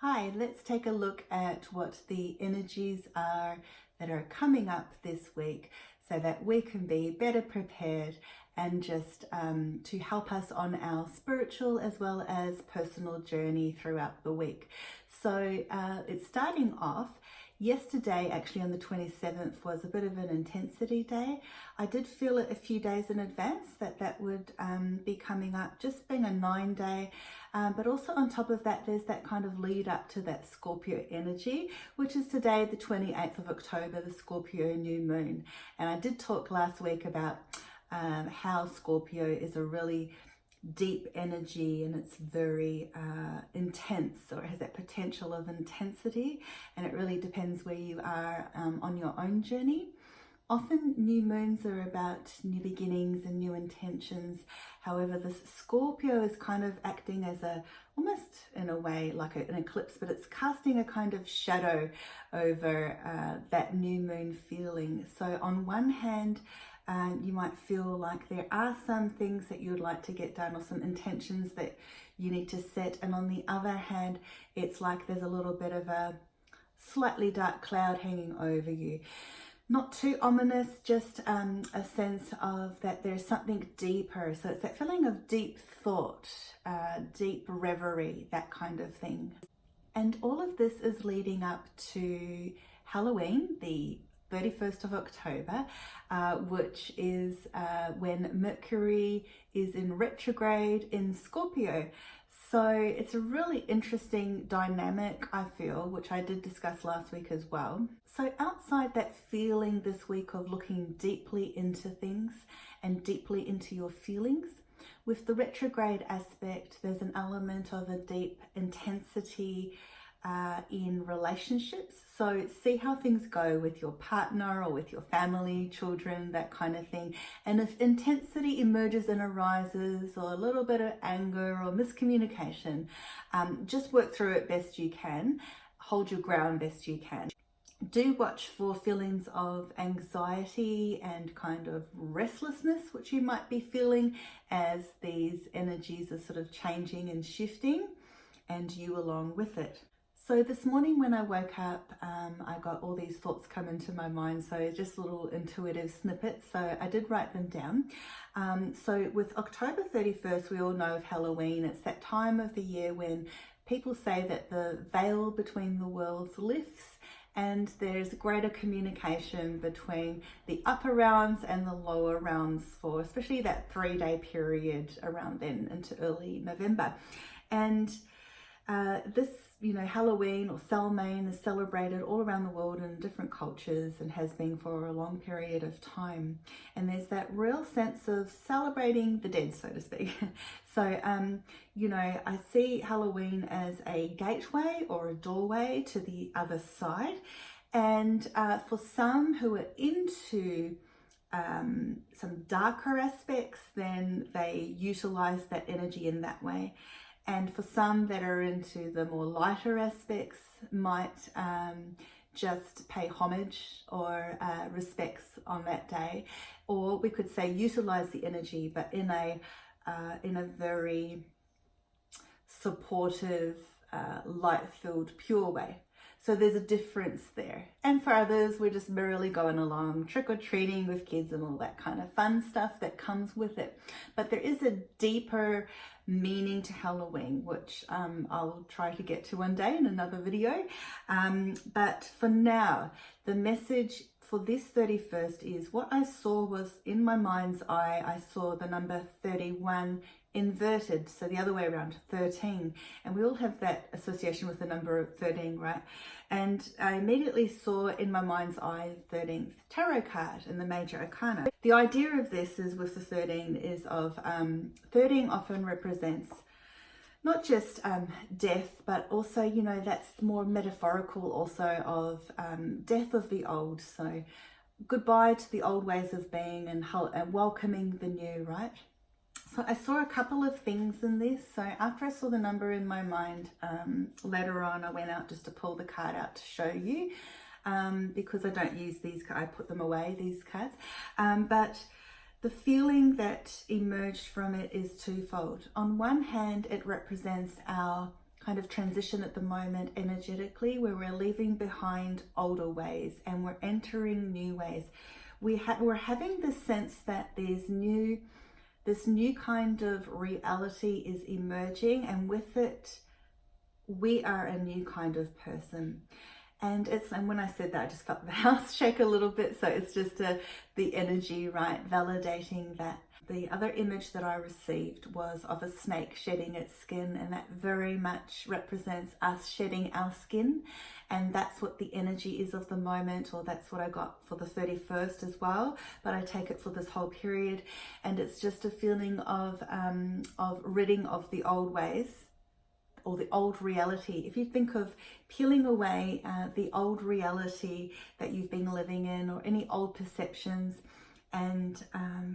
Hi, let's take a look at what the energies are that are coming up this week so that we can be better prepared and just to help us on our spiritual as well as personal journey throughout the week. So it's starting off. Yesterday, actually on the 27th, was a bit of an intensity day. I did feel it a few days in advance that would be coming up, just being a 9-day. But also on top of that, there's that kind of lead up to that Scorpio energy, which is today, the 28th of October, the Scorpio new moon. And I did talk last week about how Scorpio is a really deep energy and it's very intense, or it has that potential of intensity, and it really depends where you are on your own journey. Often new moons are about new beginnings and new intentions. However, this Scorpio is kind of acting as almost in a way like an eclipse, but it's casting a kind of shadow over that new moon feeling. So on one hand, you might feel like there are some things that you would like to get done or some intentions that you need to set. And on the other hand, it's like there's a little bit of a slightly dark cloud hanging over you. Not too ominous, just a sense of that there's something deeper. So it's that feeling of deep thought, deep reverie, that kind of thing. And all of this is leading up to Halloween, the 31st of October, which is when Mercury is in retrograde in Scorpio. So it's a really interesting dynamic, I feel, which I did discuss last week as well. So outside that feeling this week of looking deeply into things and deeply into your feelings, with the retrograde aspect, there's an element of a deep intensity in relationships. So see how things go with your partner or with your family, children, that kind of thing. And if intensity emerges and arises, or a little bit of anger or miscommunication, just work through it best you can. Hold your ground best you can. Do watch for feelings of anxiety and kind of restlessness, which you might be feeling as these energies are sort of changing and shifting, and you along with it. So this morning when I woke up, I got all these thoughts come into my mind, so just little intuitive snippets, so I did write them down. So with October 31st, we all know of Halloween. It's that time of the year when people say that the veil between the worlds lifts and there's greater communication between the upper realms and the lower realms for especially that 3-day period around then into early November. And this, Halloween or Samhain is celebrated all around the world in different cultures and has been for a long period of time. And there's that real sense of celebrating the dead, so to speak. So, I see Halloween as a gateway or a doorway to the other side. And for some who are into some darker aspects, then they utilize that energy in that way. And for some that are into the more lighter aspects, might just pay homage or respects on that day, or we could say utilize the energy, but in a very supportive, light-filled, pure way. So there's a difference there. And for others, we're just merrily going along, trick-or-treating with kids and all that kind of fun stuff that comes with it. But there is a deeper meaning to Halloween, which I'll try to get to one day in another video. But for now, the message for this 31st is what I saw was, in my mind's eye, I saw the number 31 inverted, so the other way around, 13, and we all have that association with the number 13, right? And I immediately saw in my mind's eye the 13th tarot card in the major arcana. The idea of this is with the 13 is of 13 often represents not just death, but also, that's more metaphorical also of death of the old. So goodbye to the old ways of being and welcoming the new, right? So I saw a couple of things in this. So after I saw the number in my mind, later on I went out just to pull the card out to show you, because I don't use these, I put them away, these cards. But the feeling that emerged from it is twofold. On one hand, it represents our kind of transition at the moment energetically, where we're leaving behind older ways and we're entering new ways. We're having the sense that this new kind of reality is emerging, and with it we are a new kind of person. And when I said that, I just felt the house shake a little bit. So it's just the energy, right, validating that. The other image that I received was of a snake shedding its skin, and that very much represents us shedding our skin. And that's what the energy is of the moment, or that's what I got for the 31st as well. But I take it for this whole period, and it's just a feeling of ridding of the old ways, or the old reality. If you think of peeling away the old reality that you've been living in, or any old perceptions, and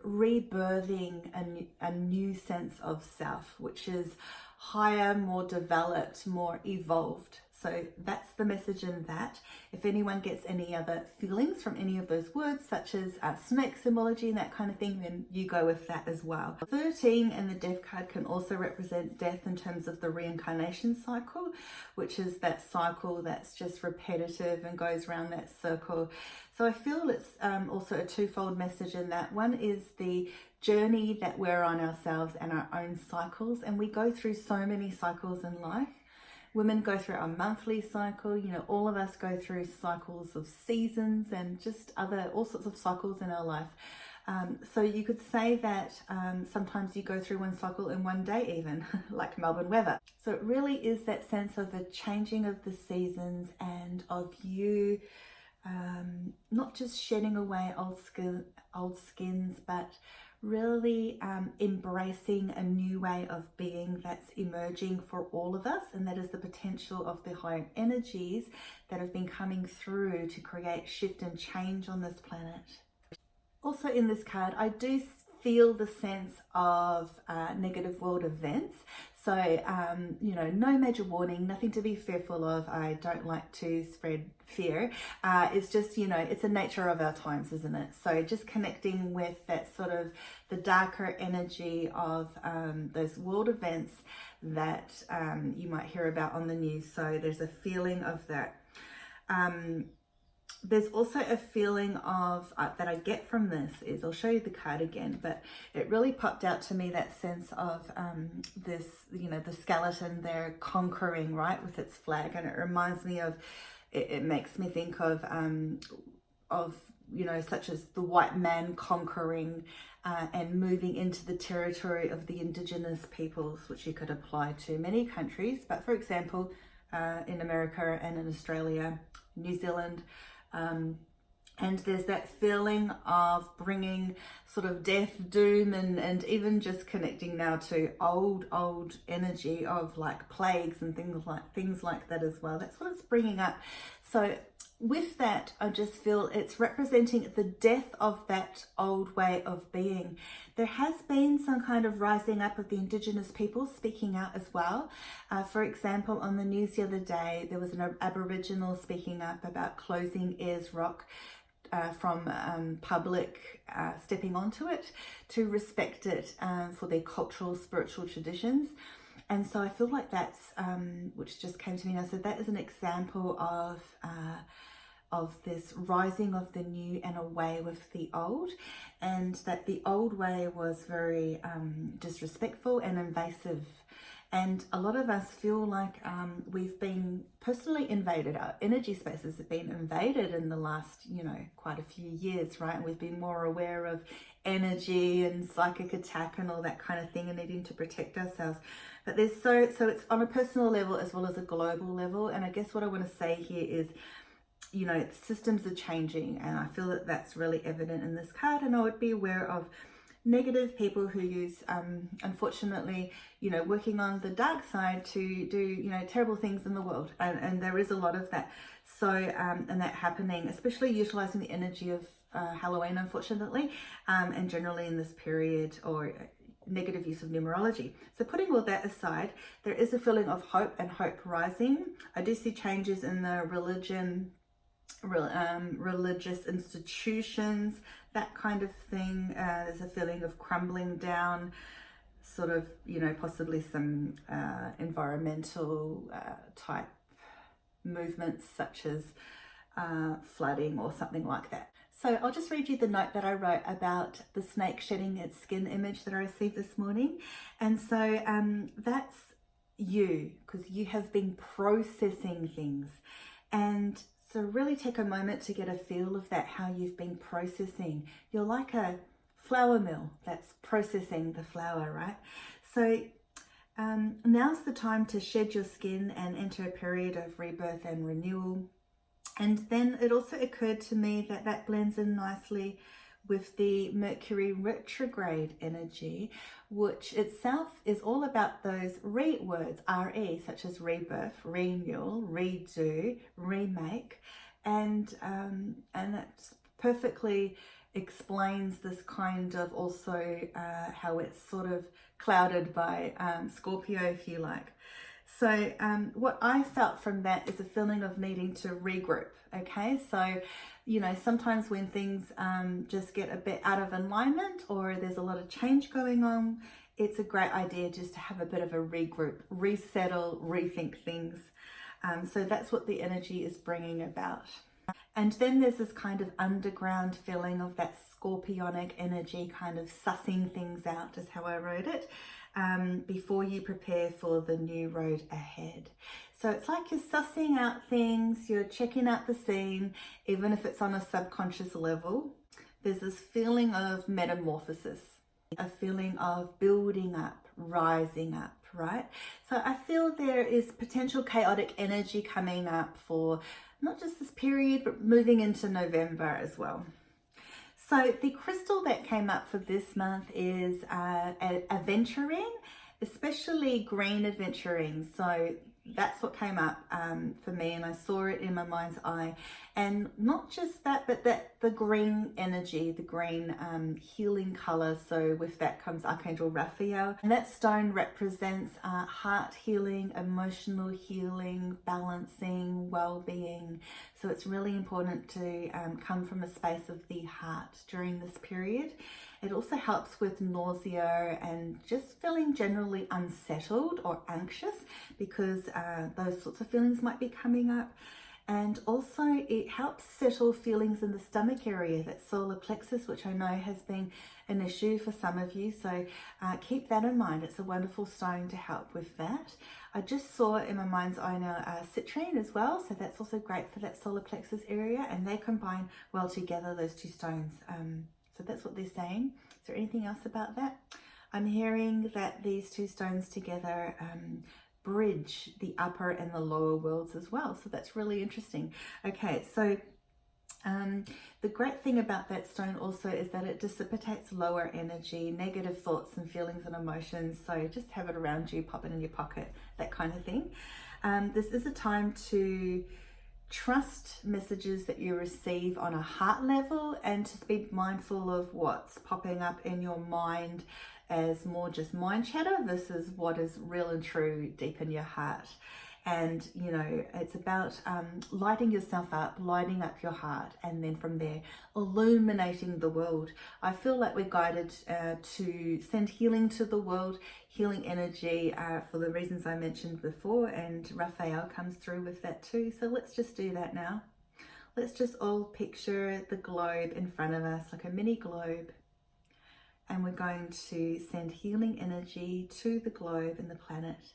rebirthing a new sense of self, which is higher, more developed, more evolved. So that's the message in that. If anyone gets any other feelings from any of those words, such as snake symbology and that kind of thing, then you go with that as well. 13 and the Death card can also represent death in terms of the reincarnation cycle, which is that cycle that's just repetitive and goes around that circle. So I feel it's also a twofold message in that. One is the journey that we're on ourselves and our own cycles, and we go through so many cycles in life. Women go through our monthly cycle, you know, all of us go through cycles of seasons and just all sorts of cycles in our life. So you could say that sometimes you go through one cycle in one day even, like Melbourne weather. So it really is that sense of a changing of the seasons, and of you not just shedding away old skins, but really embracing a new way of being that's emerging for all of us, and that is the potential of the higher energies that have been coming through to create shift and change on this planet. Also in this card, I do feel the sense of negative world events. So, you know, no major warning, nothing to be fearful of. I don't like to spread fear. It's just, you know, it's the nature of our times, isn't it? So just connecting with that sort of the darker energy of those world events that you might hear about on the news. So there's a feeling of that. There's also a feeling of that I get from this is, I'll show you the card again, but it really popped out to me, that sense of this, you know, the skeleton there conquering, right, with its flag. And it reminds me of, it makes me think of, you know, such as the white man conquering and moving into the territory of the indigenous peoples, which you could apply to many countries. But for example, in America and in Australia, New Zealand, and there's that feeling of bringing sort of death, doom, and even just connecting now to old energy of like plagues and things like that as well. That's what it's bringing up. So with that, I just feel it's representing the death of that old way of being. There has been some kind of rising up of the Indigenous people speaking out as well. For example, on the news the other day, there was an Aboriginal speaking up about closing Ayers Rock from public stepping onto it to respect it for their cultural, spiritual traditions. And so I feel like that's, which just came to me now, so that is an example of this rising of the new and away with the old, and that the old way was very disrespectful and invasive. And a lot of us feel like we've been personally invaded. Our energy spaces have been invaded in the last, you know, quite a few years, right? And we've been more aware of energy and psychic attack and all that kind of thing, and needing to protect ourselves. But there's so it's on a personal level as well as a global level. And I guess what I want to say here is, you know, systems are changing, and I feel that that's really evident in this card. And I would be aware of negative people who use, unfortunately, you know, working on the dark side to do, you know, terrible things in the world. And there is a lot of that. So, and that happening, especially utilizing the energy of Halloween, unfortunately, and generally in this period, or negative use of numerology. So putting all that aside, there is a feeling of hope and hope rising. I do see changes in the religious institutions, that kind of thing. There's a feeling of crumbling down. sort of, you know, possibly some environmental type movements such as flooding or something like that. So I'll just read you the note that I wrote about the snake shedding its skin image that I received this morning. And so that's you, because you have been processing things. And so really take a moment to get a feel of that, how you've been processing. You're like a flour mill that's processing the flour, right? So now's the time to shed your skin and enter a period of rebirth and renewal. And then it also occurred to me that that blends in nicely with the Mercury retrograde energy, which itself is all about those re words, RE, such as rebirth, renewal, redo, remake, and it perfectly explains this kind of also how it's sort of clouded by Scorpio, if you like. So what I felt from that is a feeling of needing to regroup, okay? So, you know, sometimes when things just get a bit out of alignment or there's a lot of change going on, it's a great idea just to have a bit of a regroup, resettle, rethink things. So that's what the energy is bringing about. And then there's this kind of underground feeling of that scorpionic energy, kind of sussing things out, is how I wrote it, before you prepare for the new road ahead. So it's like you're sussing out things, you're checking out the scene, even if it's on a subconscious level. There's this feeling of metamorphosis, a feeling of building up, rising up, right? So I feel there is potential chaotic energy coming up for not just this period, but moving into November as well. So the crystal that came up for this month is aventurine, especially green aventurine. So that's what came up for me, and I saw it in my mind's eye. And not just that, but that the green energy, the green healing color. So with that comes Archangel Raphael, and that stone represents heart healing, emotional healing, balancing, well-being. So it's really important to come from a space of the heart during this period. It also helps with nausea and just feeling generally unsettled or anxious, because those sorts of feelings might be coming up. And also it helps settle feelings in the stomach area, that solar plexus, which I know has been an issue for some of you. So keep that in mind. It's a wonderful stone to help with that. I just saw in my mind's eye now citrine as well. So that's also great for that solar plexus area, and they combine well together, those two stones. So that's what they're saying. Is there anything else about that? I'm hearing that these two stones together bridge the upper and the lower worlds as well. So that's really interesting. Okay, so the great thing about that stone also is that it dissipates lower energy, negative thoughts and feelings and emotions. So just have it around you, pop it in your pocket, that kind of thing. This is a time to trust messages that you receive on a heart level, and to be mindful of what's popping up in your mind as more just mind chatter versus what is real and true deep in your heart. And you know, it's about lighting yourself up, lighting up your heart, and then from there illuminating the world. I feel like we're guided to send healing to the world, healing energy for the reasons I mentioned before, and Raphael comes through with that too. So let's just do that now. Let's just all picture the globe in front of us, like a mini globe, and we're going to send healing energy to the globe and the planet.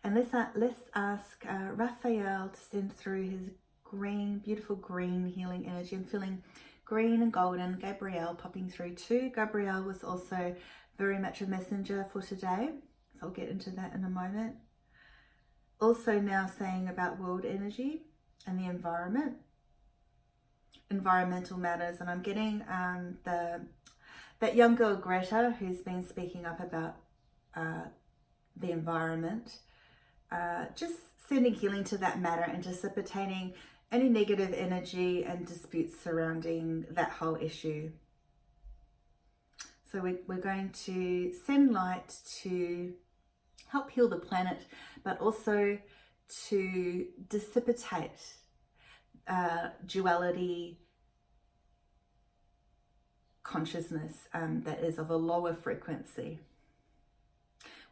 And let's ask Raphael to send through his green, beautiful green healing energy. I'm feeling green and golden. Gabrielle popping through too. Gabrielle was also very much a messenger for today, so I'll get into that in a moment. Also now saying about world energy and the environment, environmental matters, and I'm getting that young girl Greta, who's been speaking up about the environment, just sending healing to that matter and dissipating any negative energy and disputes surrounding that whole issue. So we're going to send light to help heal the planet, but also to dissipate duality consciousness that is of a lower frequency.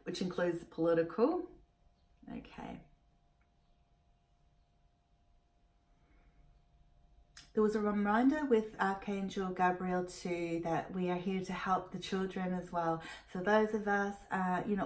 which includes political. Okay. There was a reminder with Archangel Gabriel too that we are here to help the children as well. So those of us,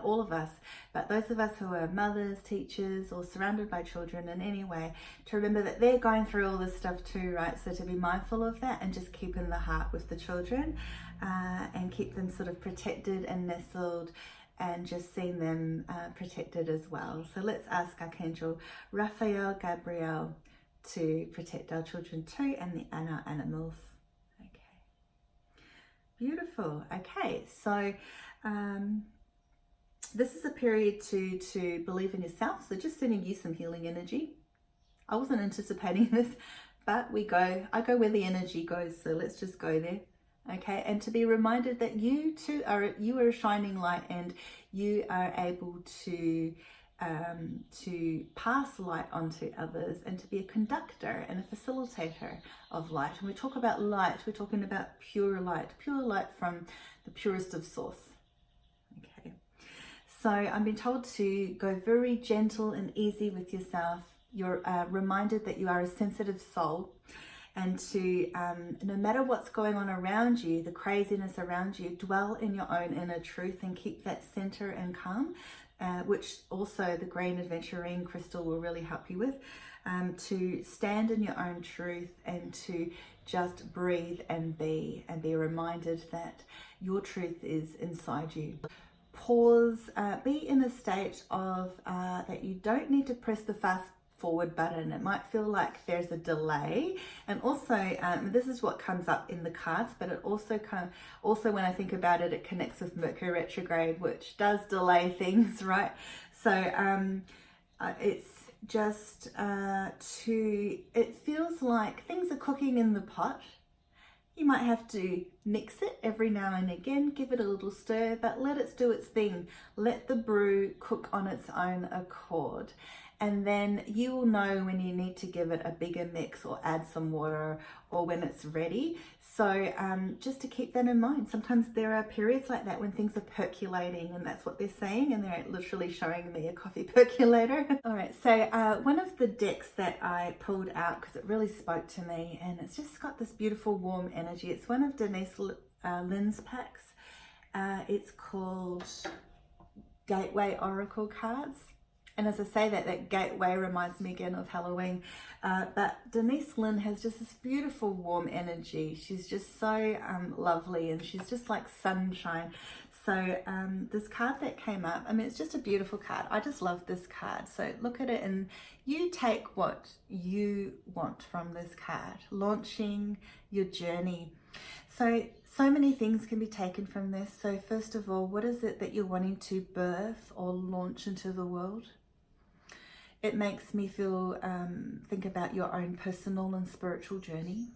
all of us, but those of us who are mothers, teachers, or surrounded by children in any way, to remember that they're going through all this stuff too, right? So to be mindful of that and just keep in the heart with the children and keep them sort of protected and nestled, and just seeing them protected as well. So let's ask Archangel Raphael Gabriel to protect our children too, and our animals. Okay, beautiful. Okay, so this is a period to believe in yourself. So just sending you some healing energy. I wasn't anticipating this, but I go where the energy goes. So let's just go there. Okay, and to be reminded that you too are a shining light, and you are able to pass light onto others, and to be a conductor and a facilitator of light. When we talk about light, we're talking about pure light from the purest of source. Okay, so I'm being told to go very gentle and easy with yourself. You're reminded that you are a sensitive soul, and to no matter what's going on around you, the craziness around you, dwell in your own inner truth and keep that center and calm, which also the green aventurine crystal will really help you with, to stand in your own truth and to just breathe and be reminded that your truth is inside you. Pause, be in a state of that you don't need to press the fast forward button. It might feel like there's a delay, and also this is what comes up in the cards, but it also when I think about it, it connects with Mercury retrograde, which does delay things, right? So it's just it feels like things are cooking in the pot. You might have to mix it every now and again, give it a little stir, but let it do its thing. Let the brew cook on its own accord. And then you will know when you need to give it a bigger mix or add some water, or when it's ready. So just to keep that in mind, sometimes there are periods like that when things are percolating, and that's what they're saying, and they're literally showing me a coffee percolator. All right, so one of the decks that I pulled out, because it really spoke to me, and it's just got this beautiful warm energy. It's one of Denise Lynn's packs. It's called Gateway Oracle Cards. And as I say that gateway reminds me again of Halloween. But Denise Lynn has just this beautiful warm energy. She's just so lovely, and she's just like sunshine. So this card that came up, I mean, it's just a beautiful card. I just love this card. So look at it and you take what you want from this card. Launching your journey. So many things can be taken from this. So first of all, what is it that you're wanting to birth or launch into the world? It makes me think about your own personal and spiritual journey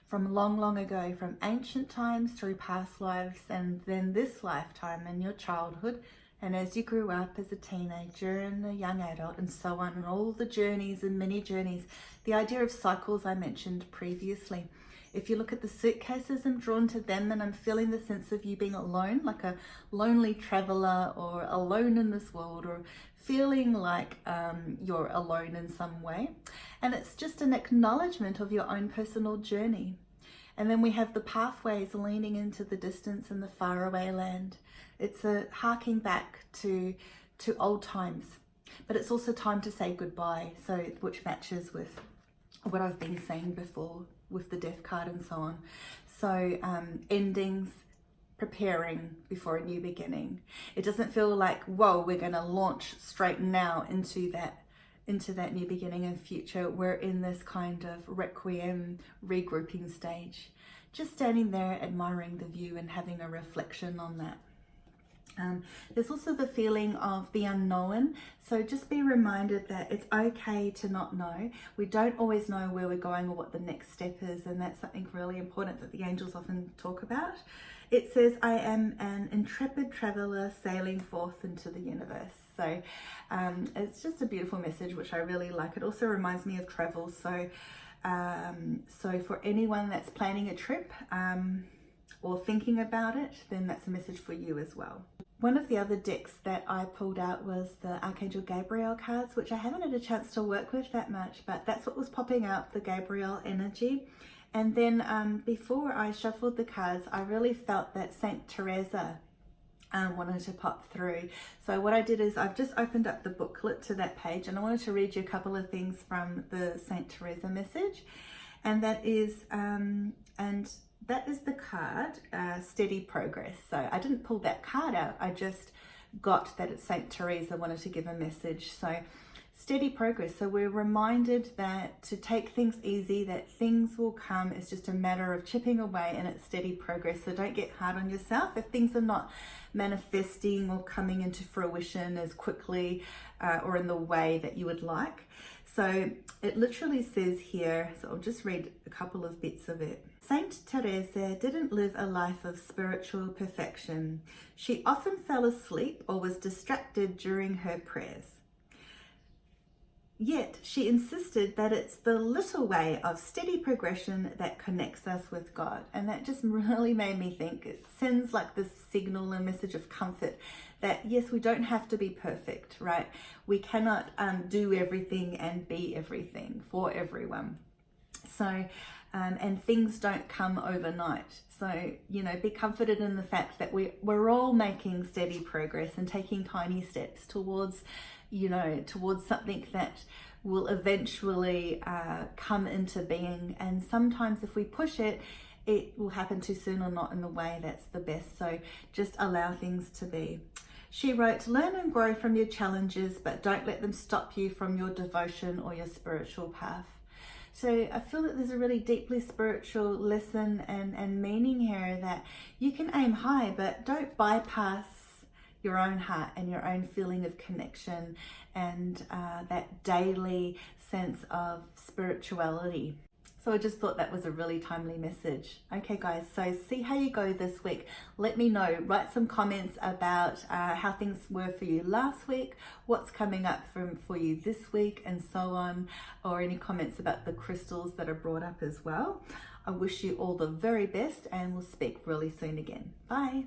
from long, long ago, from ancient times through past lives, and then this lifetime and your childhood, and as you grew up as a teenager and a young adult and so on, and all the journeys and many journeys. The idea of cycles I mentioned previously. If you look at the suitcases, I'm drawn to them, and I'm feeling the sense of you being alone, like a lonely traveler, or alone in this world, or feeling like you're alone in some way. And it's just an acknowledgement of your own personal journey. And then we have the pathways leaning into the distance and the faraway land. It's a harking back to old times, but it's also time to say goodbye. So which matches with what I've been saying before with the death card and so on. So endings, preparing before a new beginning. It doesn't feel like, whoa, we're going to launch straight now into that new beginning and future. We're in this kind of requiem, regrouping stage, just standing there admiring the view and having a reflection on that. There's also the feeling of the unknown. So just be reminded that it's okay to not know. We don't always know where we're going or what the next step is, and that's something really important that the angels often talk about. It says, I am an intrepid traveler sailing forth into the universe. So it's just a beautiful message, which I really like. It also reminds me of travel. So for anyone that's planning a trip or thinking about it, then that's a message for you as well. One of the other decks that I pulled out was the Archangel Gabriel cards, which I haven't had a chance to work with that much, but that's what was popping out, the Gabriel energy. And then before I shuffled the cards, I really felt that Saint Teresa wanted to pop through. So what I did is I've just opened up the booklet to that page, and I wanted to read you a couple of things from the Saint Teresa message. And that is the card, Steady Progress. So I didn't pull that card out, I just got that it's Saint Teresa wanted to give a message. So steady progress. So we're reminded that to take things easy, that things will come. It's just a matter of chipping away, and it's steady progress. So don't get hard on yourself if things are not manifesting or coming into fruition as quickly or in the way that you would like. So it literally says here, so I'll just read a couple of bits of it. Saint Teresa didn't live a life of spiritual perfection. She often fell asleep or was distracted during her prayers. Yet she insisted that it's the little way of steady progression that connects us with God. And that just really made me think. It sends like this signal, a message of comfort that yes, we don't have to be perfect, right? We cannot do everything and be everything for everyone. So, and things don't come overnight. So, you know, be comforted in the fact that we're all making steady progress and taking tiny steps towards, you know, towards something that will eventually come into being. And sometimes if we push it, it will happen too soon or not in the way that's the best. So just allow things to be. She wrote, learn and grow from your challenges, but don't let them stop you from your devotion or your spiritual path. So I feel that there's a really deeply spiritual lesson and meaning here, that you can aim high, but don't bypass your own heart and your own feeling of connection and that daily sense of spirituality. So I just thought that was a really timely message. Okay guys, so see how you go this week. Let me know, write some comments about how things were for you last week, what's coming up for you this week, and so on, or any comments about the crystals that are brought up as well. I wish you all the very best, and we'll speak really soon again. Bye.